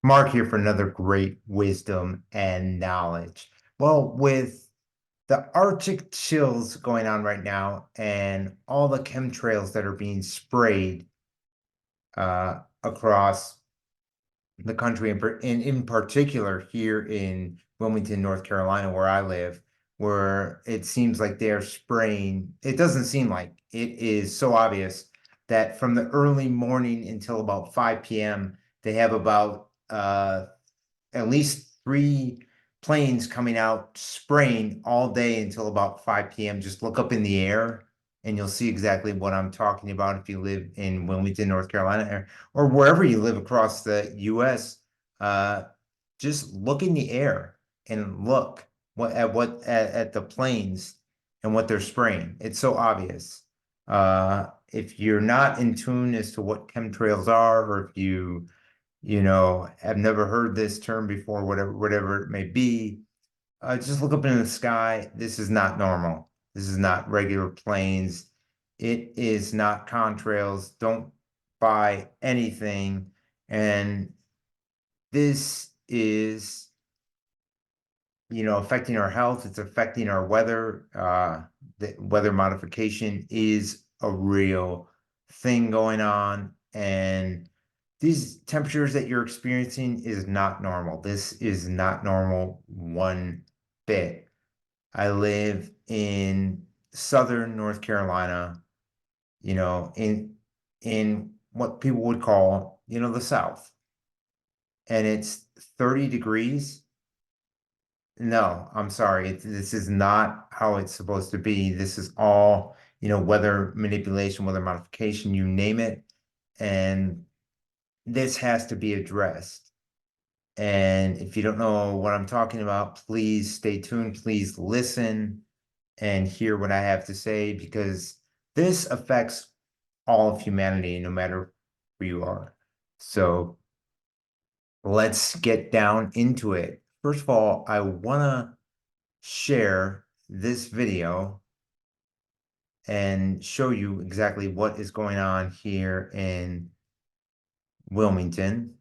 Mark here for another great wisdom and knowledge. Well, with the Arctic chills going on right now and all the chemtrails that are being sprayed across the country, in particular here in Wilmington, North Carolina, where I live, where it seems like they're spraying, it doesn't seem like it is so obvious that from the early morning until about 5 p.m., they have about at least 3 planes coming out spraying all day until about 5 p.m. Just look up in the air and you'll see exactly what I'm talking about if you live in Wilmington, North Carolina, or wherever you live across the US. Just look in the air and look at the planes and what they're spraying. It's so obvious. If you're not in tune as to what chemtrails are, or if you have never heard this term before, whatever it may be, just look up into the sky. This is not normal. This is not regular planes. It is not contrails. Don't buy anything. And this is, affecting our health. It's affecting our weather. The weather modification is a real thing going on. And these temperatures that you're experiencing is not normal. This is not normal one bit. I live in southern North Carolina, in what people would call, the South. And it's 30 degrees. No, I'm sorry. This is not how it's supposed to be. This is all, weather manipulation, weather modification, you name it. And this has to be addressed. And if you don't know what I'm talking about, please stay tuned. Please listen and hear what I have to say, because this affects all of humanity, no matter who you are. So let's get down into it. First of all, I want to share this video and show you exactly what is going on here in Wilmington.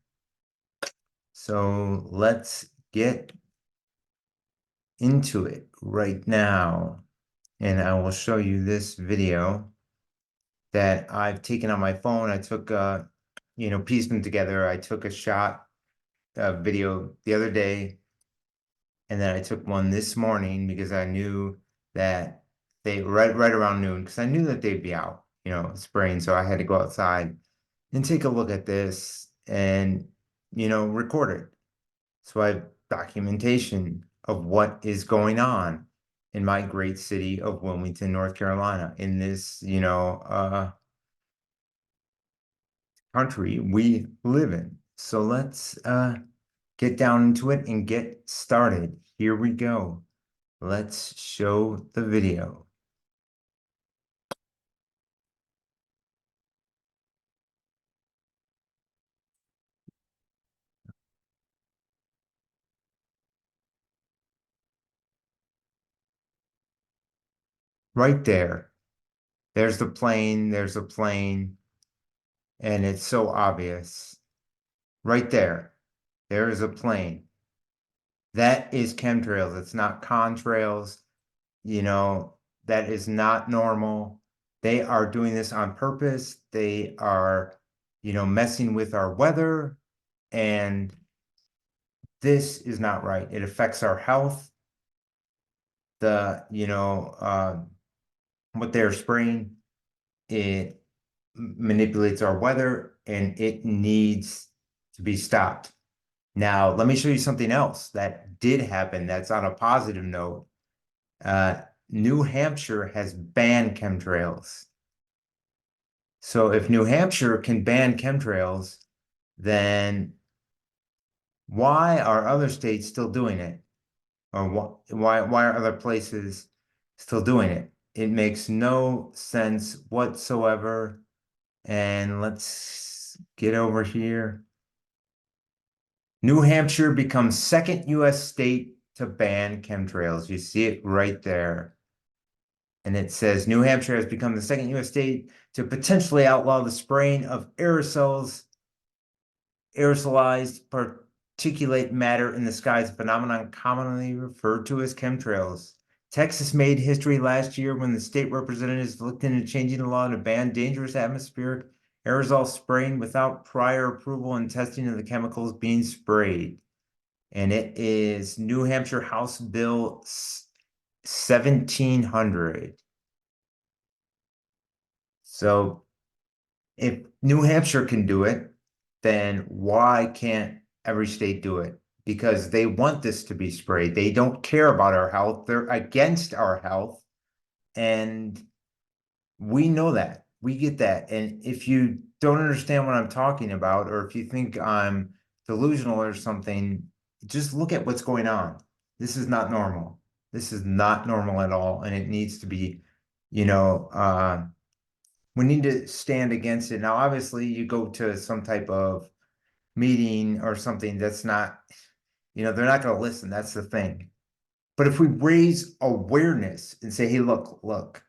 So let's get into it right now. And I will show you this video that I've taken on my phone. I took, pieced them together. I took a shot video the other day, and then I took one this morning because I knew that they right around noon, because I knew that they'd be out, spraying. So I had to go outside and take a look at this and, record it. So I have documentation of what is going on in my great city of Wilmington, North Carolina, in this, country we live in. So let's get down into it and get started. Here we go. Let's show the video. Right there. There's the plane. There's a plane. And it's so obvious. Right there. There is a plane. That is chemtrails. It's not contrails. That is not normal. They are doing this on purpose. They are, messing with our weather. And this is not right. It affects our health. What they're spraying, it manipulates our weather, and it needs to be stopped. Now, let me show you something else that did happen that's on a positive note. New Hampshire has banned chemtrails. So if New Hampshire can ban chemtrails, then why are other states still doing it? Or why are other places still doing it? It makes no sense whatsoever. And let's get over here. New Hampshire becomes second U.S. state to ban chemtrails. You see it right there. And it says New Hampshire has become the second U.S. state to potentially outlaw the spraying of aerosolized particulate matter in the skies, a phenomenon commonly referred to as chemtrails. Texas made history last year when the state representatives looked into changing the law to ban dangerous atmospheric aerosol spraying without prior approval and testing of the chemicals being sprayed. And it is New Hampshire House Bill 1700. So if New Hampshire can do it, then why can't every state do it? Because they want this to be sprayed. They don't care about our health. They're against our health. And we know that. We get that. And if you don't understand what I'm talking about, or if you think I'm delusional or something, just look at what's going on. This is not normal. This is not normal at all. And it needs to be, we need to stand against it. Now, obviously, you go to some type of meeting or something that's not, they're not going to listen. That's the thing. But if we raise awareness and say, hey, look,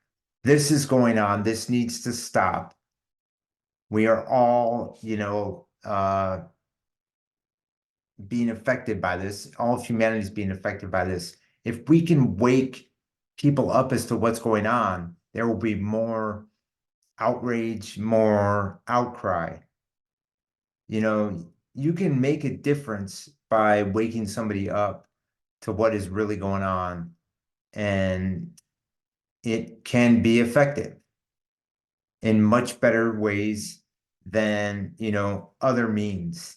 this is going on. This needs to stop. We are all, being affected by this. All of humanity is being affected by this. If we can wake people up as to what's going on, there will be more outrage, more outcry. You can make a difference by waking somebody up to what is really going on, and it can be effective in much better ways than, other means.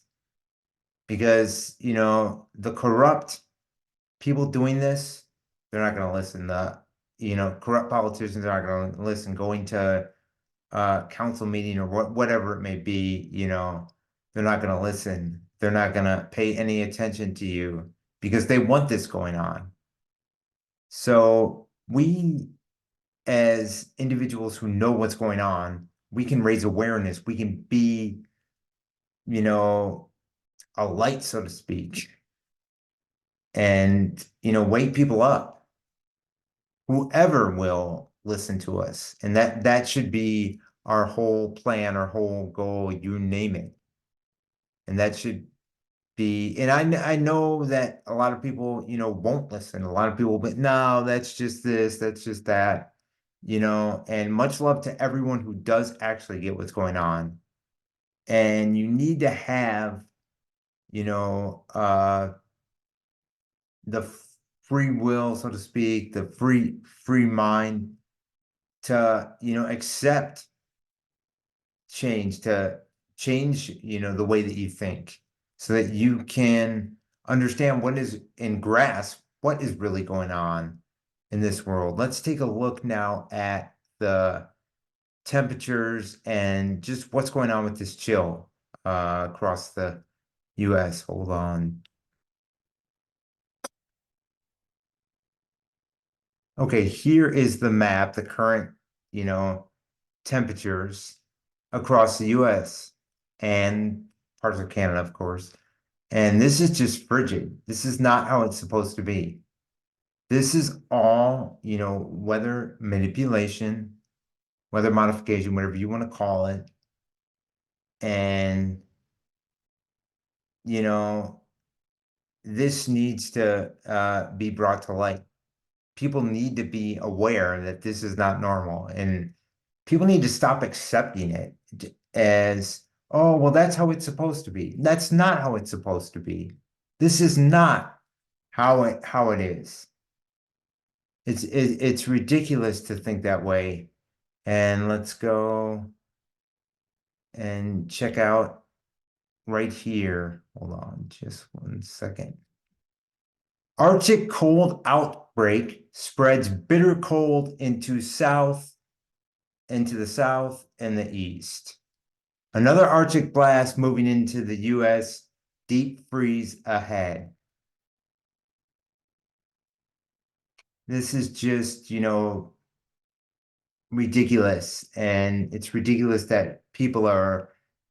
Because, the corrupt people doing this, they're not going to listen. Corrupt politicians are not going to listen. Going to council meeting or whatever it may be, they're not going to listen. They're not going to pay any attention to you because they want this going on. So we, as individuals who know what's going on, we can raise awareness. We can be, a light, so to speak, and, wake people up. Whoever will listen to us. And that should be our whole plan, our whole goal, you name it. And that should be, and I know that a lot of people, won't listen. A lot of people, but no, that's just this, that's just that, and much love to everyone who does actually get what's going on. And you need to have, the free will, so to speak, the free mind to, accept change, to change, the way that you think, so that you can understand what is and grasp what is really going on in this world. Let's take a look now at the temperatures and just what's going on with this chill across the US. Hold on. Okay, here is the map, the current, temperatures across the US and parts of Canada, of course. And this is just frigid. This is not how it's supposed to be. This is all, weather manipulation, weather modification, whatever you want to call it. And, this needs to be brought to light. People need to be aware that this is not normal, and people need to stop accepting it as, oh, well, that's how it's supposed to be. That's not how it's supposed to be. This is not how it is. It's ridiculous to think that way. And let's go and check out right here. Hold on just 1 second. Arctic cold outbreak spreads bitter cold into the south and the east. Another Arctic blast moving into the US, deep freeze ahead. This is just, ridiculous. And it's ridiculous that people are,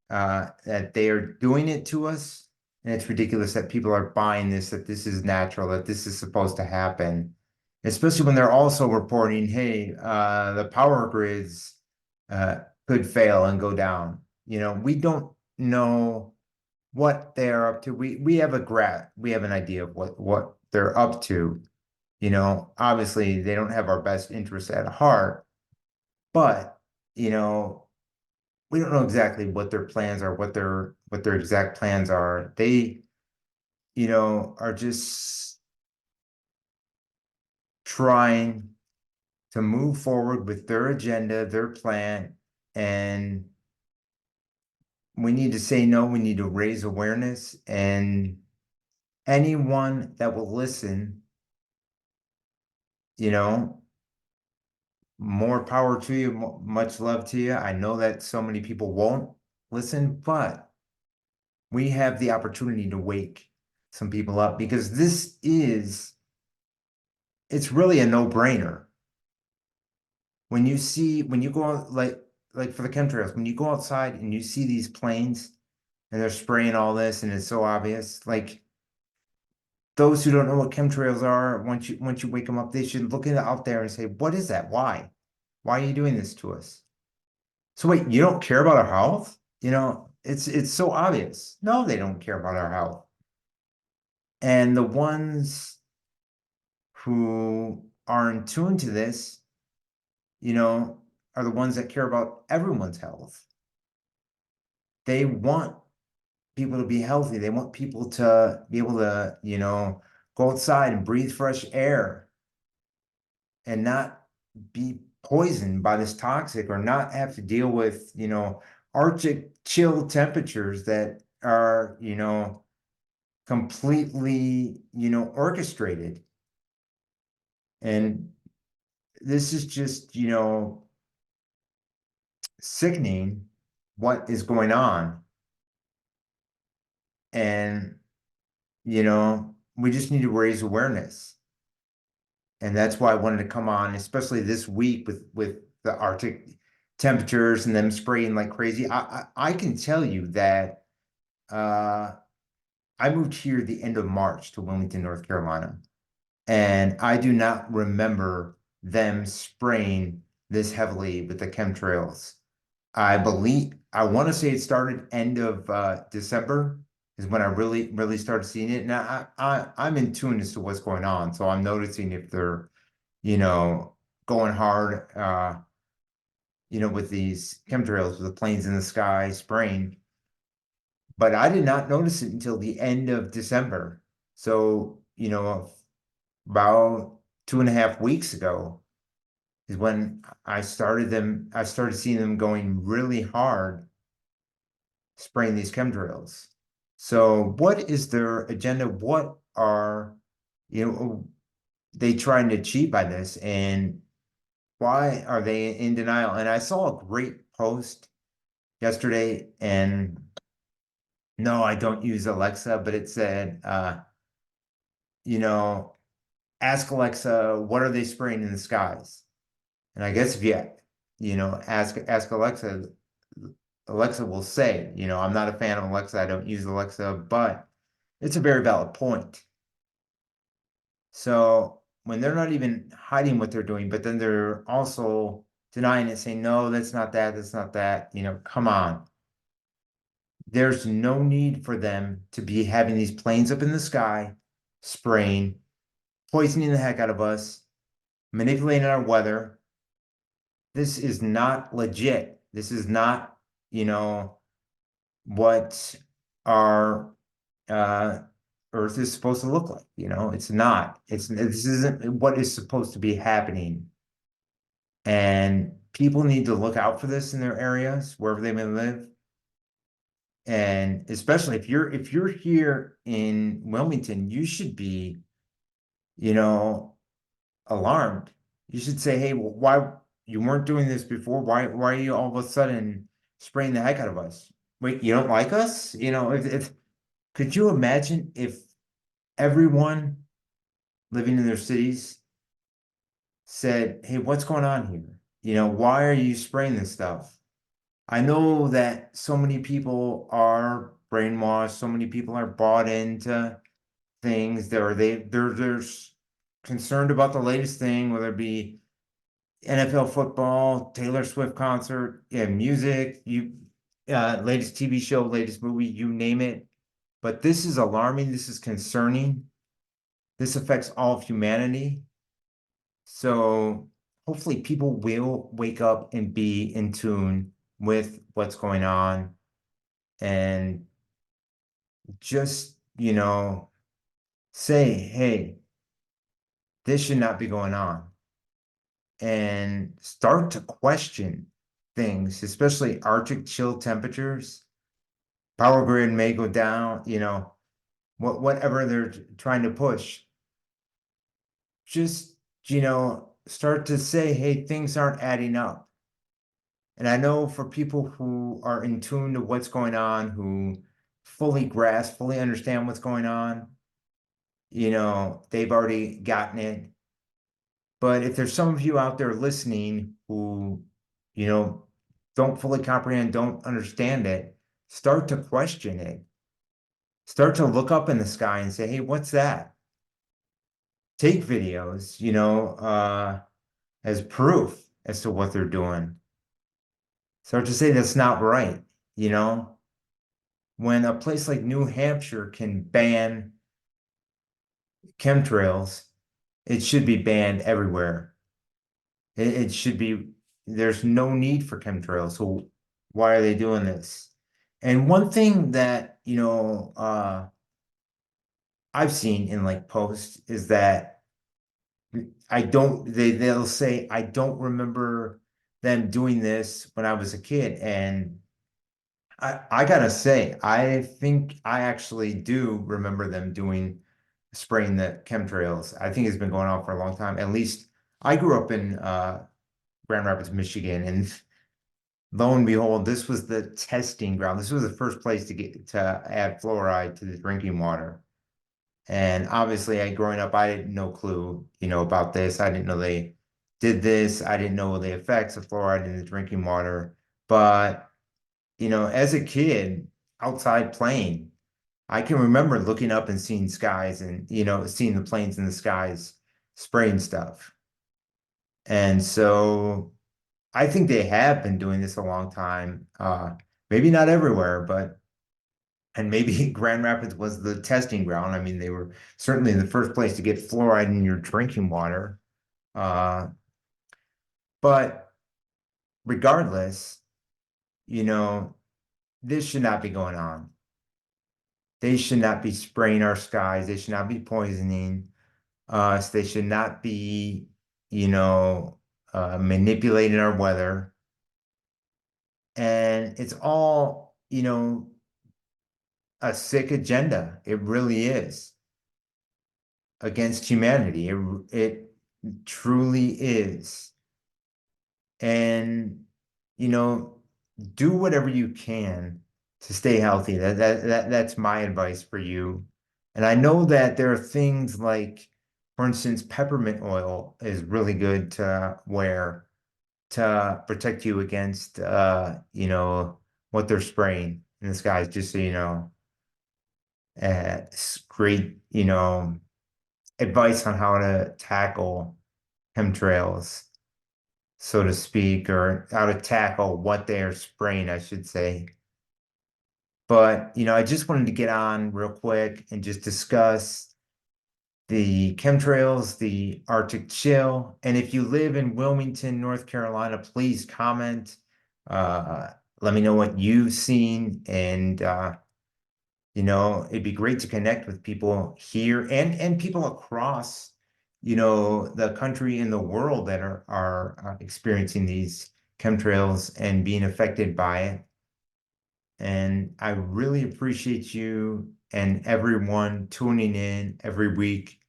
that they are doing it to us. And it's ridiculous that people are buying this, that this is natural, that this is supposed to happen. Especially when they're also reporting, hey, the power grids could fail and go down. We don't know what they're up to. We have we have an idea of what they're up to. You know, obviously they don't have our best interests at heart, but you know, we don't know exactly what their plans are, what their exact plans are. They, you know, are just trying to move forward with their agenda, their plan, and we need to say no, we need to raise awareness, and anyone that will listen, you know, more power to you, much love to you. I know that so many people won't listen, but we have the opportunity to wake some people up because it's really a no-brainer. When you go out, like for the chemtrails, when you go outside and you see these planes and they're spraying all this and it's so obvious, like those who don't know what chemtrails are, once you wake them up, they should look out there and say, what is that? Why? Why are you doing this to us? So wait, you don't care about our health? You know, it's so obvious. No, they don't care about our health. And the ones who are in tune to this, you know, are the ones that care about everyone's health. They want people to be healthy. They want people to be able to, you know, go outside and breathe fresh air and not be poisoned by this toxic or not have to deal with, you know, Arctic chill temperatures that are, you know, completely, you know, orchestrated. And this is just, you know, sickening what is going on. And, you know, we just need to raise awareness. And that's why I wanted to come on, especially this week with the Arctic temperatures and them spraying like crazy. I can tell you that uh, I moved here the end of March to Wilmington, North Carolina, and I do not remember them spraying this heavily with the chemtrails. I want to say it started end of December is when I really started seeing it. Now I'm in tune as to what's going on, so I'm noticing if they're, you know, going hard, you know, with these chemtrails, with the planes in the sky spraying. But I did not notice it until the end of December. So, you know, about 2.5 weeks ago is when I started seeing them going really hard spraying these chemtrails. So what is their agenda? What are, you know, they trying to achieve by this? And why are they in denial? And I saw a great post yesterday, and no, I don't use Alexa, but it said, you know, ask Alexa, what are they spraying in the skies? And I guess if you know, ask Alexa, Alexa will say, you know, I'm not a fan of Alexa, I don't use Alexa, but it's a very valid point. So when they're not even hiding what they're doing, but then they're also denying it, saying, no, that's not that, you know, come on. There's no need for them to be having these planes up in the sky, spraying, poisoning the heck out of us, manipulating our weather. This is not legit. This is not, you know, what our Earth is supposed to look like. You know, it's not. This isn't what is supposed to be happening. And people need to look out for this in their areas, wherever they may live. And especially if you're here in Wilmington, you should be, you know, alarmed. You should say, hey, why you weren't doing this before? Why are you all of a sudden spraying the heck out of us? Wait, you don't like us? You know, if could you imagine if everyone living in their cities said, hey, what's going on here? You know, why are you spraying this stuff? I know that so many people are brainwashed, so many people are bought into things. They're concerned about the latest thing, whether it be NFL football, Taylor Swift concert, yeah, music, latest TV show, latest movie, you name it. But this is alarming. This is concerning. This affects all of humanity. So hopefully people will wake up and be in tune with what's going on and just, say, hey, this should not be going on, and start to question things, especially Arctic chill temperatures. Power grid may go down, whatever they're trying to push. Just, start to say, hey, things aren't adding up. And I know for people who are in tune to what's going on, who fully grasp, fully understand what's going on, they've already gotten it. But if there's some of you out there listening who, you know, don't fully comprehend, don't understand it, start to question it. Start to look up in the sky and say, hey, what's that? Take videos, as proof as to what they're doing. Start to say that's not right, when a place like New Hampshire can ban chemtrails, it should be banned everywhere. It should be, there's no need for chemtrails. So why are they doing this? And one thing that, I've seen in like posts is that they'll say, I don't remember them doing this when I was a kid. And I gotta say, I think I actually do remember them spraying the chemtrails. I think it's been going on for a long time. At least I grew up in Grand Rapids, Michigan, and lo and behold, this was the testing ground. This was the first place to add fluoride to the drinking water. And obviously, growing up, I didn't no clue, about this. I didn't know they did this. I didn't know the effects of fluoride in the drinking water. But, as a kid outside playing, I can remember looking up and seeing skies and, seeing the planes in the skies spraying stuff. And so I think they have been doing this a long time. Maybe not everywhere, and maybe Grand Rapids was the testing ground. I mean, they were certainly the first place to get fluoride in your drinking water. But regardless, this should not be going on. They should not be spraying our skies. They should not be poisoning us. They should not be, manipulating our weather. And it's all, a sick agenda. It really is against humanity. It truly is. And, do whatever you can to stay healthy. That's my advice for you. And I know that there are things like, for instance, peppermint oil is really good to wear to protect you against, what they're spraying in the skies, just so you know. It's great, advice on how to tackle chemtrails, so to speak, or how to tackle what they are spraying, I should say. But, I just wanted to get on real quick and just discuss the chemtrails, the Arctic chill. And if you live in Wilmington, North Carolina, please comment. Let me know what you've seen. And, it'd be great to connect with people here and people across, the country and the world that are experiencing these chemtrails and being affected by it. And I really appreciate you and everyone tuning in every week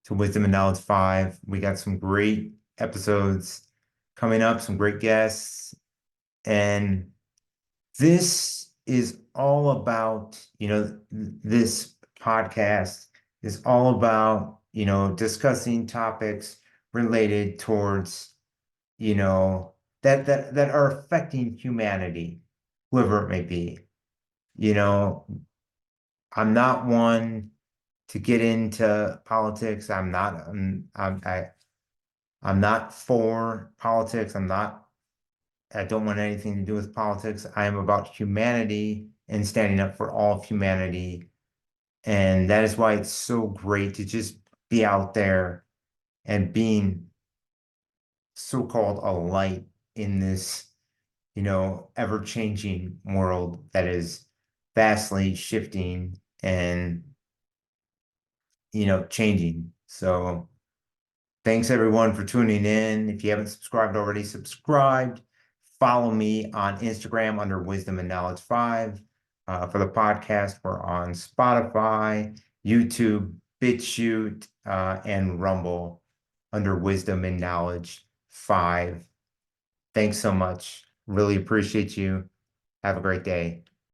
to Wisdom and Knowledge 5. We got some great episodes coming up, some great guests. And this is all about, this podcast is all about, discussing topics related towards, that are affecting humanity, whoever it may be. I'm not one to get into politics. I'm not for politics. I don't want anything to do with politics. I am about humanity and standing up for all of humanity. And that is why it's so great to just be out there and being so-called a light in this, ever-changing world that is vastly shifting and, changing. So thanks everyone for tuning in. If you haven't subscribed already, subscribed. Follow me on Instagram under Wisdom and Knowledge 5. For the podcast, we're on Spotify, YouTube, BitChute, and Rumble under Wisdom and Knowledge 5. Thanks so much. Really appreciate you. Have a great day.